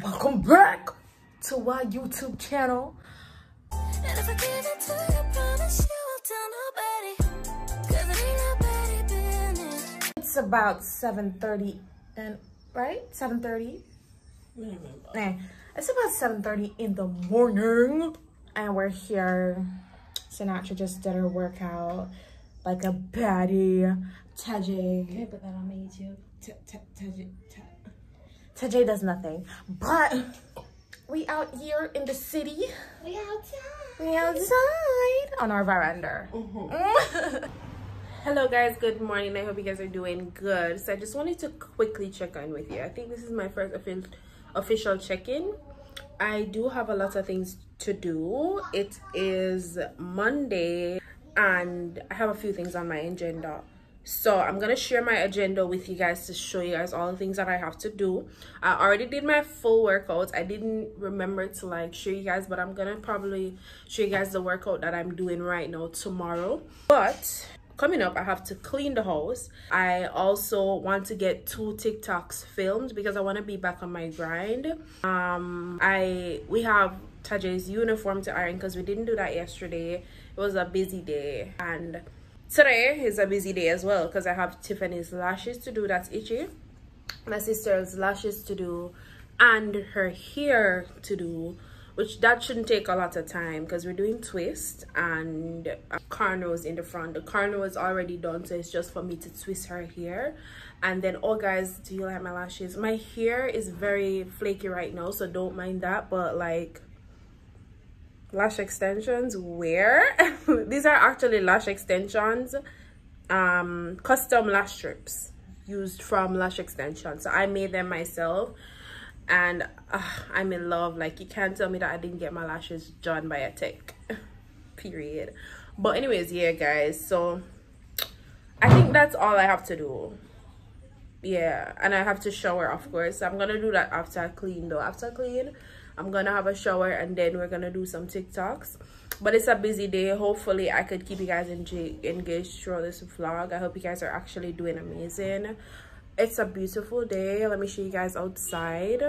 Welcome back to our YouTube channel. And if I give it to you, promise you won't tell nobody, 'cause it ain't nobody business. It's about 7:30 and right? 7:30? Nah, it's about 7:30 in the morning. And we're here. Sinatra just did her workout like a baddie. Tajay. Can I put that on my YouTube? Tajay does nothing. But we out here in the city. We outside. We outside on our veranda. Hello guys, good morning. I hope you guys are doing good. So I just wanted to quickly check in with you. I think this is my first official check-in. I do have a lot of things to do. It is Monday and I have a few things on my agenda. So I'm gonna share my agenda with you guys to show you guys all the things that I have to do. I already did my full workouts. I didn't remember to like show you guys, but I'm gonna probably show you guys the workout that I'm doing right now tomorrow. But coming up, I have to clean the house. I also want to get 2 TikToks filmed because I want to be back on my grind. We have Tajay's uniform to iron because we didn't do that yesterday. It was a busy day, and today is a busy day as well because I have Tiffany's lashes to do. That's itchy. My sister's lashes to do and her hair to do, which that shouldn't take a lot of time because we're doing twist and cornrows in the front. The cornrow is already done, so it's just for me to twist her hair. And then, oh guys, do you like my lashes? My hair is very flaky right now, so don't mind that, but like lash extensions, where these are actually lash extensions, custom lash strips used from Lash Extension. So I made them myself and I'm in love. Like, you can't tell me that I didn't get my lashes done by a tech. Period. But anyways, yeah guys, so I think that's all I have to do. Yeah, and I have to shower, of course. So I'm gonna do that after I clean though. After I clean, I'm gonna have a shower and then we're gonna do some TikToks. But it's a busy day. Hopefully I could keep you guys engaged throughout this vlog. I hope you guys are actually doing amazing. It's a beautiful day. Let me show you guys outside.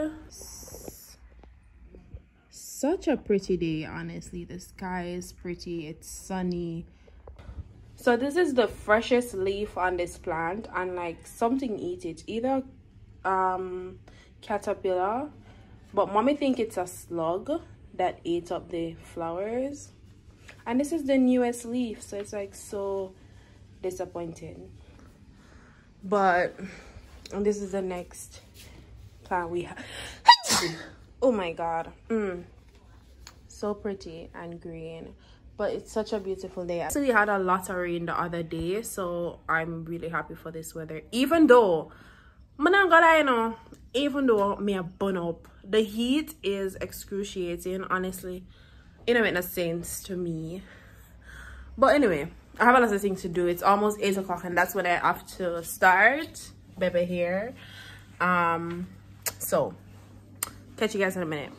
Such a pretty day, honestly. The sky is pretty. It's sunny. So this is the freshest leaf on this plant, and like something eat it. Either caterpillar, but mommy think it's a slug that ate up the flowers. And this is the newest leaf, so it's like so disappointing. But and this is the next plant we have. Oh my god, so pretty and green. But it's such a beautiful day. So we had a lot of rain the other day, so I'm really happy for this weather. Even though I'm not gonna lie, you know, even though me a burn up, the heat is excruciating, honestly. It don't make no sense to me. But anyway, I have a lot of things to do. It's almost 8 o'clock and that's when I have to start baby here. So catch you guys in a minute.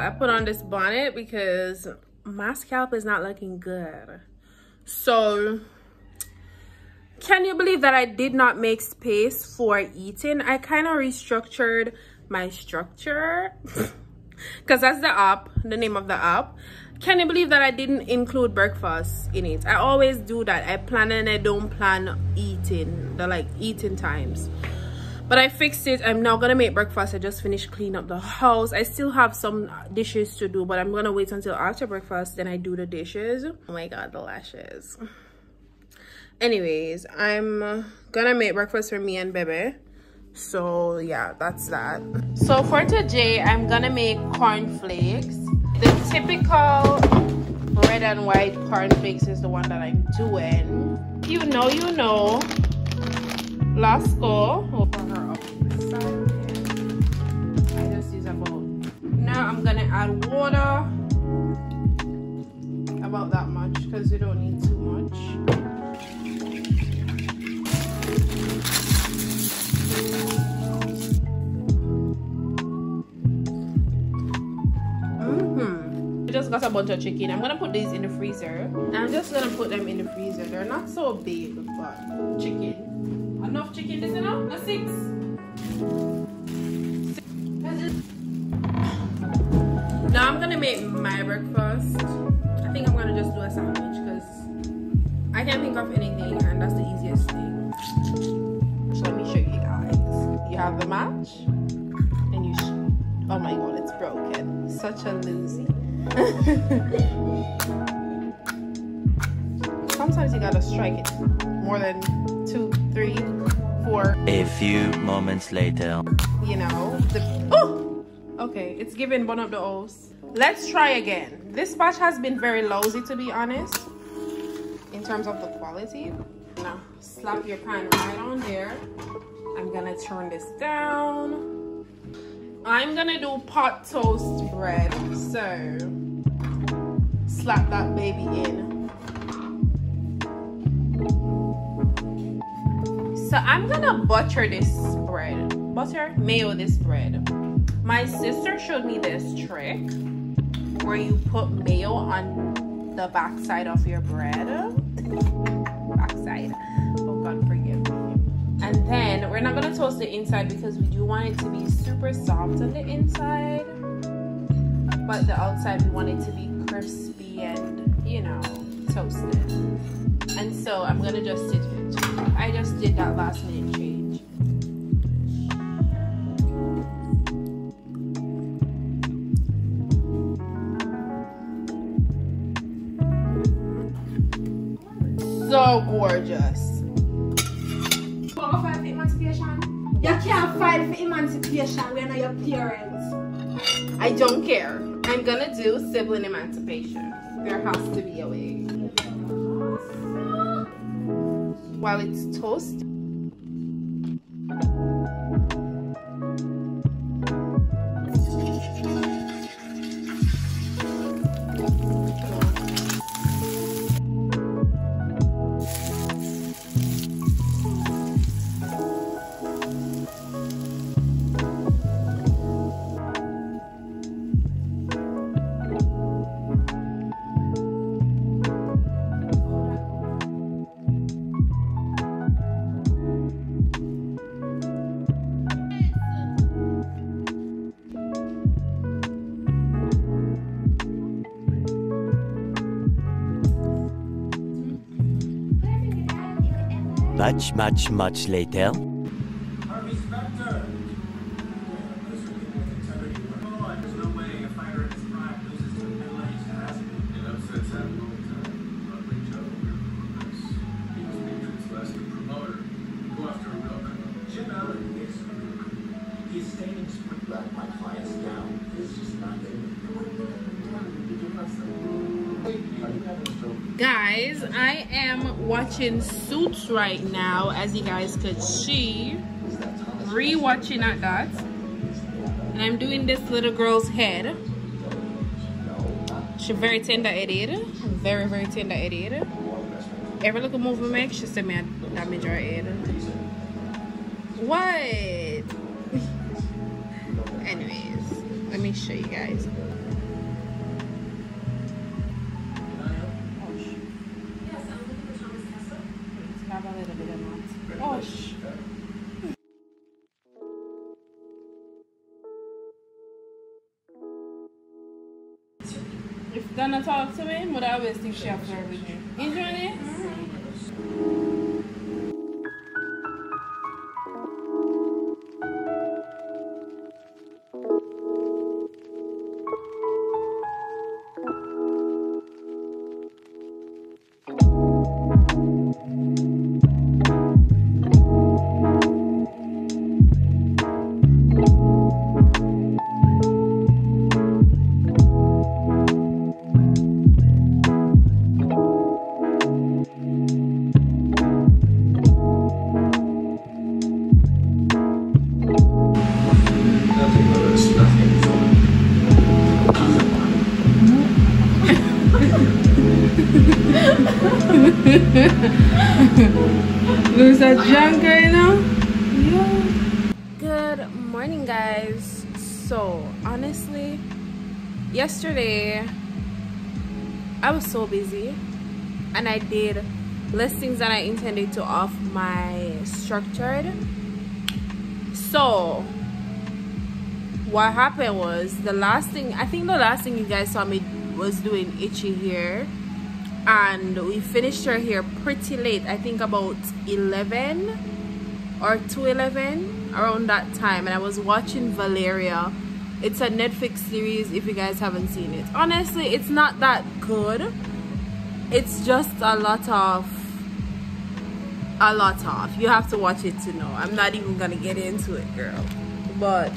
I put on this bonnet because my scalp is not looking good. So can you believe that I did not make space for eating? I kind of restructured my structure because that's the name of the app. Can you believe that I didn't include breakfast in it? I always do that. I plan and I don't plan eating, the eating times. But I fixed it. I'm now gonna make breakfast. I just finished cleaning up the house. I still have some dishes to do, but I'm gonna wait until after breakfast, then I do the dishes. Oh my god, the lashes. Anyways, I'm gonna make breakfast for me and Bebe. So yeah, that's that. So for today, I'm gonna make cornflakes. The typical red and white cornflakes is the one that I'm doing. You know. Lasco. For her up this side. I just use about. Now I'm gonna add water. About that much because you don't need too much. I just got a bunch of chicken. I'm gonna put these in the freezer. I'm just gonna put them in the freezer. They're not so big, but chicken. Enough chicken, is enough? A 6. Now I'm gonna make my breakfast. I think I'm gonna just do a sandwich because I can't think of anything, and that's the easiest thing. So let me show you guys. You have the match, and you. Oh my god, it's broken. Such a loser. Sometimes you gotta strike it more than 2, 3, 4. A few moments later. You know, oh, okay, it's giving one of the O's. Let's try again. This batch has been very lousy, to be honest, in terms of the quality. Now, slap your pan right on there. I'm gonna turn this down. I'm gonna do pot toast bread, so slap that baby in. So I'm gonna butter this bread. Mayo this bread. My sister showed me this trick where you put mayo on the backside of your bread. Backside. Oh God, forgive me. And then we're not gonna toast the inside because we do want it to be super soft on the inside, but the outside we want it to be crispy and, you know, toasted. And so I'm gonna just sit it. I just did that last minute change. So gorgeous. File for emancipation? You can't file for emancipation when you're your parents. I don't care. I'm gonna do sibling emancipation. There has to be a way. While it's toasted. Much later. Guys, I am watching Suits right now, as you guys could see. Re-watching at that. And I'm doing this little girl's head. She's very tender-headed. Very, very tender-headed. Every little move we make, she said me I damage her head. What? Anyways, let me me show you guys. Have a little bit of that. Oh, if gonna talk to me, but I always think she have to work with you. Enjoy it? Lose that junk right now? Yeah. Good morning, guys. So honestly, yesterday I was so busy and I did less things than I intended to off my structured. So what happened was the last thing you guys saw me was doing itchy hair, and we finished her hair pretty late. I think about 11 or 2:11, around that time, and I was watching Valeria. It's a Netflix series if you guys haven't seen it. Honestly, it's not that good. It's just a lot of you have to watch it to know. I'm not even gonna get into it, girl. But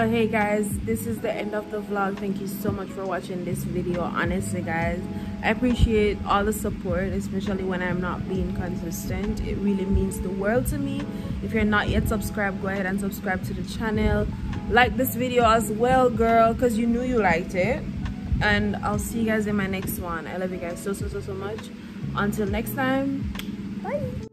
hey guys, this is the end of the vlog. Thank you so much for watching this video. Honestly guys, I appreciate all the support, especially when I'm not being consistent. It really means the world to me. If you're not yet subscribed, go ahead and subscribe to the channel. Like this video as well, girl, because you knew you liked it. And I'll see you guys in my next one. I love you guys so much. Until next time, bye.